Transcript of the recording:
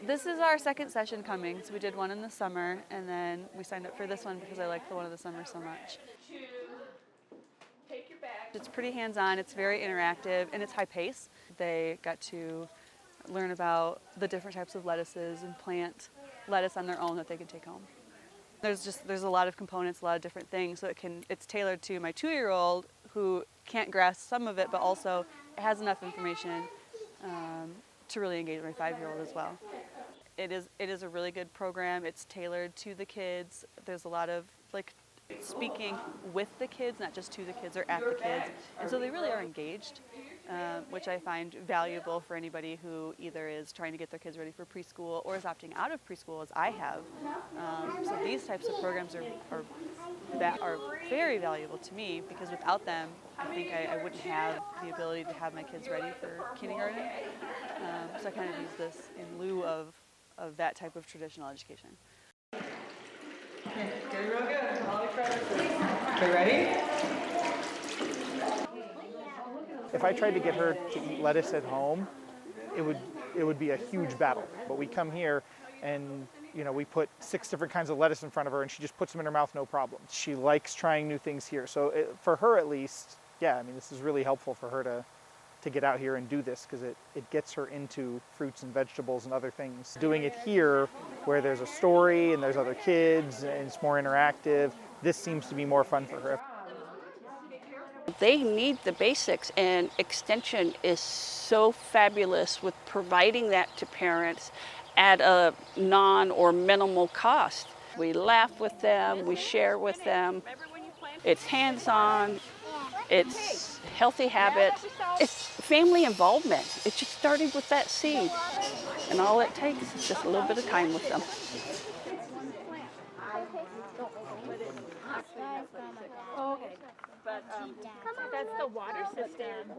This is our second session coming, so we did one in the summer, and then we signed up for this one because I like the one in the summer so much. It's pretty hands-on, it's very interactive, and it's high pace. They got to learn about the different types of lettuces and plant lettuce on their own that they can take home. There's a lot of components, a lot of different things, so it's tailored to my 2-year-old who can't grasp some of it, but also it has enough information to really engage my 5-year-old as well. It is a really good program. It's tailored to the kids. There's a lot of speaking with the kids, not just to the kids or at the kids, and so they really are engaged, which I find valuable for anybody who either is trying to get their kids ready for preschool or is opting out of preschool, as I have. So these types of programs are very valuable to me, because without them, I think I wouldn't have the ability to have my kids ready for kindergarten. So I kind of use this in lieu of that type of traditional education. Okay, get it real good. All the crevices. Okay, ready? If I tried to get her to eat lettuce at home, it would be a huge battle. But we come here and we put 6 different kinds of lettuce in front of her and she just puts them in her mouth, no problem. She likes trying new things here. So for her at least, yeah, I mean, this is really helpful for her to get out here and do this, because it gets her into fruits and vegetables and other things. Doing it here where there's a story and there's other kids and it's more interactive, this seems to be more fun for her. They need the basics, and Extension is so fabulous with providing that to parents at a non or minimal cost. We laugh with them, we share with them. It's hands-on, it's healthy habits, it's family involvement. It just started with that seed, and all it takes is just a little bit of time with them. Okay, but that's the water system.